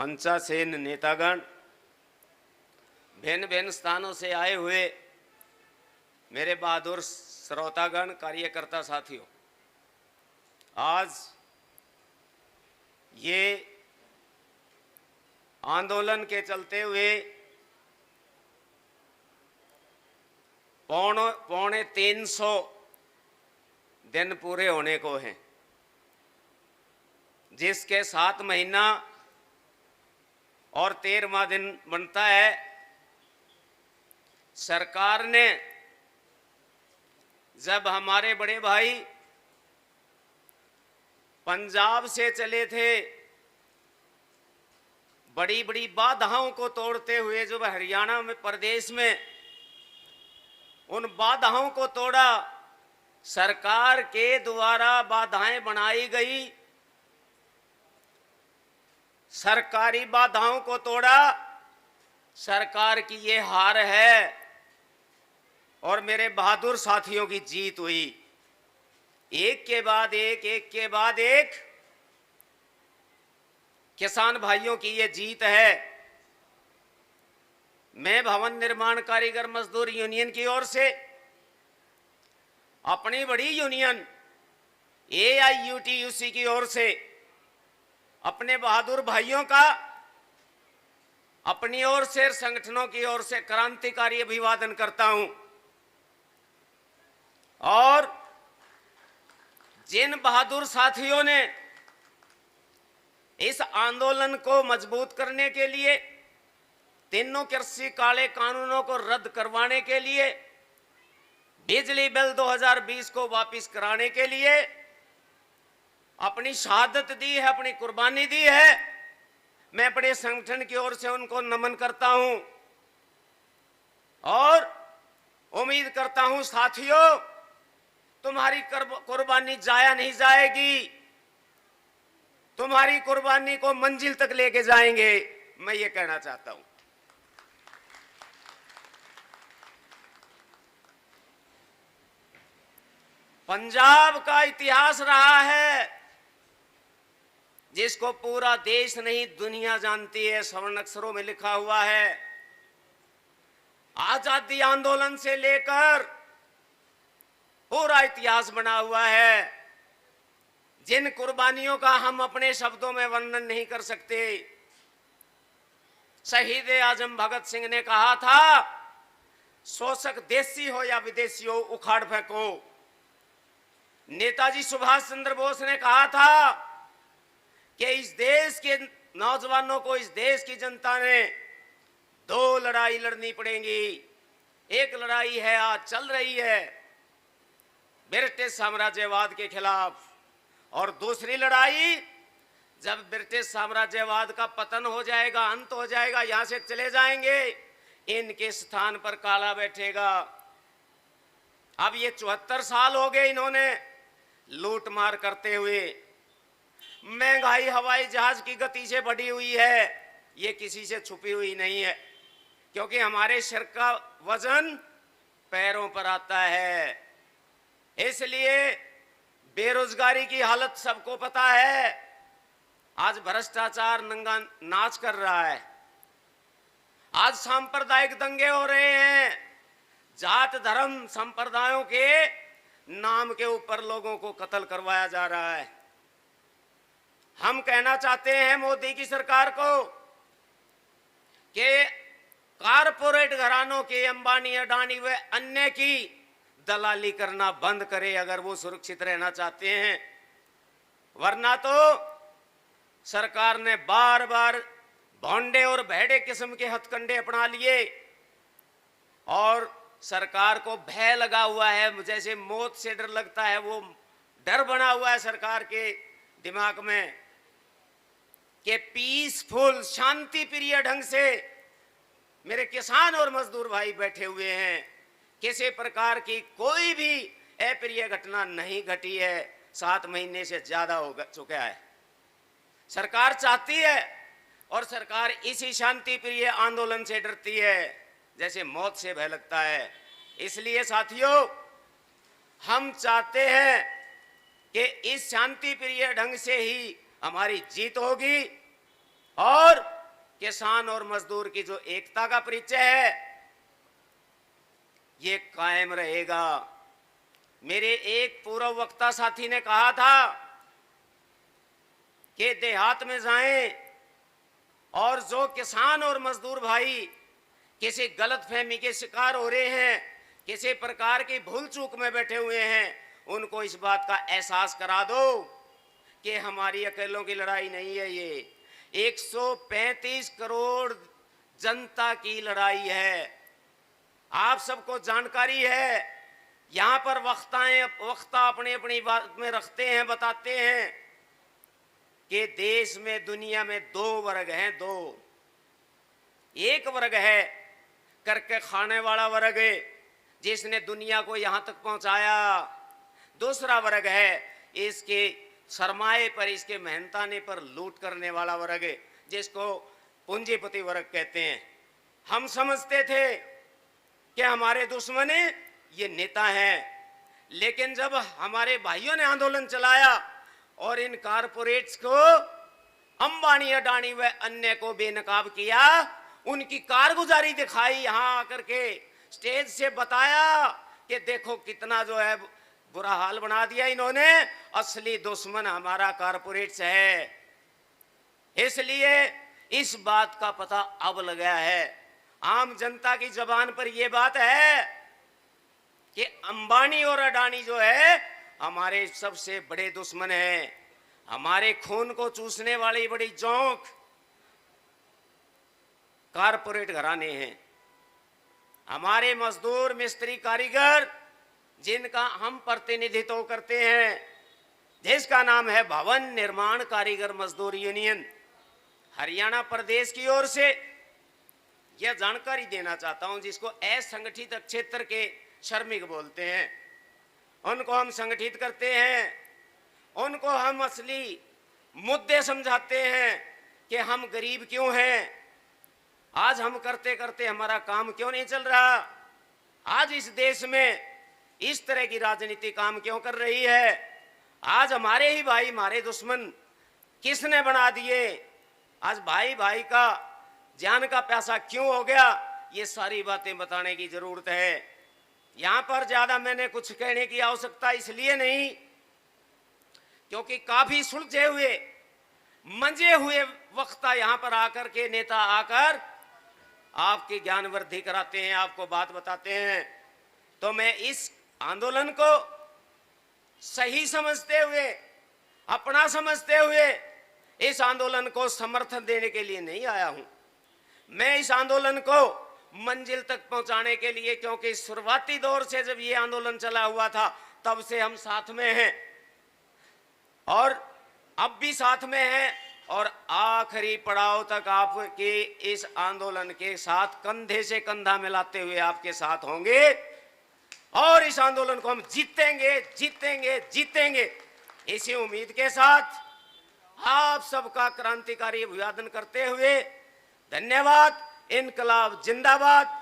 मंचासीन नेतागण, भिन्न भिन्न स्थानों से आए हुए मेरे बहादुर श्रोतागण, कार्यकर्ता साथियों, आज ये आंदोलन के चलते हुए पौने 300 दिन पूरे होने को हैं, जिसके 7 महीना और 13वां दिन बनता है। सरकार ने जब हमारे बड़े भाई पंजाब से चले थे, बड़ी बड़ी बाधाओं को तोड़ते हुए जो हरियाणा में प्रदेश में उन बाधाओं को तोड़ा, सरकार के द्वारा बाधाएं बनाई गई, सरकारी बाधाओं को तोड़ा, सरकार की ये हार है और मेरे बहादुर साथियों की जीत हुई। एक के बाद एक किसान भाइयों की ये जीत है। मैं भवन निर्माण कारीगर मजदूर यूनियन की ओर से, अपनी बड़ी यूनियन AIUTUC की ओर से, अपने बहादुर भाइयों का अपनी ओर से, संगठनों की ओर से क्रांतिकारी अभिवादन करता हूं। और जिन बहादुर साथियों ने इस आंदोलन को मजबूत करने के लिए, तीनों कृषि काले कानूनों को रद्द करवाने के लिए, बिजली बिल 2020 को वापस कराने के लिए अपनी शहादत दी है, अपनी कुर्बानी दी है, मैं अपने संगठन की ओर से उनको नमन करता हूं और उम्मीद करता हूं साथियों, तुम्हारी कुर्बानी जाया नहीं जाएगी, तुम्हारी कुर्बानी को मंजिल तक लेके जाएंगे, मैं ये कहना चाहता हूं। पंजाब का इतिहास रहा है जिसको पूरा देश नहीं दुनिया जानती है, स्वर्ण अक्षरों में लिखा हुआ है। आजादी आंदोलन से लेकर पूरा इतिहास बना हुआ है, जिन कुर्बानियों का हम अपने शब्दों में वर्णन नहीं कर सकते। शहीद आजम भगत सिंह ने कहा था, शोषक देशी हो या विदेशी हो, उखाड़ फेंको। नेताजी सुभाष चंद्र बोस ने कहा था कि इस देश के नौजवानों को, इस देश की जनता ने 2 लड़ाई लड़नी पड़ेगी। एक लड़ाई है, आज चल रही है, ब्रिटिश साम्राज्यवाद के खिलाफ, और दूसरी लड़ाई जब ब्रिटिश साम्राज्यवाद का पतन हो जाएगा, अंत हो जाएगा, यहां से चले जाएंगे, इनके स्थान पर काला बैठेगा। अब ये 74 साल हो गए इन्होंने लूट मार करते हुए। महंगाई हवाई जहाज की गति से बढ़ी हुई है, ये किसी से छुपी हुई नहीं है, क्योंकि हमारे सिर का वजन पैरों पर आता है। इसलिए बेरोजगारी की हालत सबको पता है। आज भ्रष्टाचार नंगा नाच कर रहा है, आज सांप्रदायिक दंगे हो रहे हैं, जात धर्म संप्रदायों के नाम के ऊपर लोगों को कत्ल करवाया जा रहा है। हम कहना चाहते हैं मोदी की सरकार को कि कारपोरेट घरानों के, अंबानी, अडानी व अन्य की दलाली करना बंद करे अगर वो सुरक्षित रहना चाहते हैं। वरना तो सरकार ने बार बार भोंडे और भेड़े किस्म के हथकंडे अपना लिए और सरकार को भय लगा हुआ है, जैसे मौत से डर लगता है, वो डर बना हुआ है सरकार के दिमाग में कि पीसफुल, शांति प्रिय ढंग से मेरे किसान और मजदूर भाई बैठे हुए हैं। किसी प्रकार की कोई भी अप्रिय घटना नहीं घटी है, 7 महीने से ज्यादा हो चुका है। सरकार चाहती है और सरकार इसी शांति प्रिय आंदोलन से डरती है, जैसे मौत से भय लगता है। इसलिए साथियों, हम चाहते हैं कि इस शांति प्रिय ढंग से ही हमारी जीत होगी और किसान और मजदूर की जो एकता का परिचय है ये कायम रहेगा। मेरे एक पूर्व वक्ता साथी ने कहा था कि देहात में जाएं और जो किसान और मजदूर भाई किसी गलतफहमी के शिकार हो रहे हैं, किसी प्रकार की भूल चूक में बैठे हुए हैं, उनको इस बात का एहसास करा दो कि हमारी अकेलों की लड़ाई नहीं है, ये 135 करोड़ जनता की लड़ाई है। आप सबको जानकारी है। यहां पर वक्ता अपनी अपनी बात में रखते हैं, बताते हैं कि देश में दुनिया में दो वर्ग हैं, दो। एक वर्ग है करके खाने वाला वर्ग है जिसने दुनिया को यहां तक पहुंचाया। दूसरा वर्ग है इसके सरमाए पर, इसके मेहनताने पर लूट करने वाला वर्ग है जिसको पूंजीपति वर्ग कहते हैं। हम समझते थे कि हमारे दुश्मन ये नेता हैं, लेकिन जब हमारे भाइयों ने आंदोलन चलाया और इन कारपोरेट्स को, अंबानी, अडानी व अन्य को बेनकाब किया, उनकी कारगुजारी दिखाई, यहां आकर के स्टेज से बताया कि देखो कितना जो है बुरा हाल बना दिया इन्होंने, असली दुश्मन हमारा कारपोरेट्स है। इसलिए इस बात का पता अब लगा है, आम जनता की जबान पर यह बात है कि अंबानी और अडानी जो है हमारे सबसे बड़े दुश्मन हैं। हमारे खून को चूसने वाली बड़ी जोंक कारपोरेट घराने हैं। हमारे मजदूर, मिस्त्री, कारीगर जिनका हम प्रतिनिधित्व करते हैं, जिसका नाम है भवन निर्माण कारीगर मजदूर यूनियन, हरियाणा प्रदेश की ओर से यह जानकारी देना चाहता हूं, जिसको असंगठित क्षेत्र के श्रमिक बोलते हैं, उनको हम संगठित करते हैं, उनको हम असली मुद्दे समझाते हैं कि हम गरीब क्यों हैं, आज हम करते करते हमारा काम क्यों नहीं चल रहा, आज इस देश में इस तरह की राजनीति काम क्यों कर रही है, आज हमारे ही भाई हमारे दुश्मन किसने बना दिए, आज भाई भाई का जान का पैसा क्यों हो गया, ये सारी बातें बताने की जरूरत है। यहां पर ज्यादा मैंने कुछ कहने की आवश्यकता इसलिए नहीं क्योंकि काफी सुलझे हुए, मंजे हुए वक्ता यहां पर आकर के, नेता आकर आपकी ज्ञान वृद्धि कराते हैं, आपको बात बताते हैं। तो मैं इस आंदोलन को सही समझते हुए, अपना समझते हुए इस आंदोलन को समर्थन देने के लिए नहीं आया हूं। मैं इस आंदोलन को मंजिल तक पहुंचाने के लिए, क्योंकि शुरुआती दौर से जब ये आंदोलन चला हुआ था तब से हम साथ में हैं और अब भी साथ में हैं और आखिरी पड़ाव तक आपके इस आंदोलन के साथ कंधे से कंधा मिलाते हुए आपके साथ होंगे और इस आंदोलन को हम जीतेंगे, जीतेंगे, जीतेंगे। इसी उम्मीद के साथ आप सबका क्रांतिकारी अभिवादन करते हुए धन्यवाद। इनकलाब जिंदाबाद।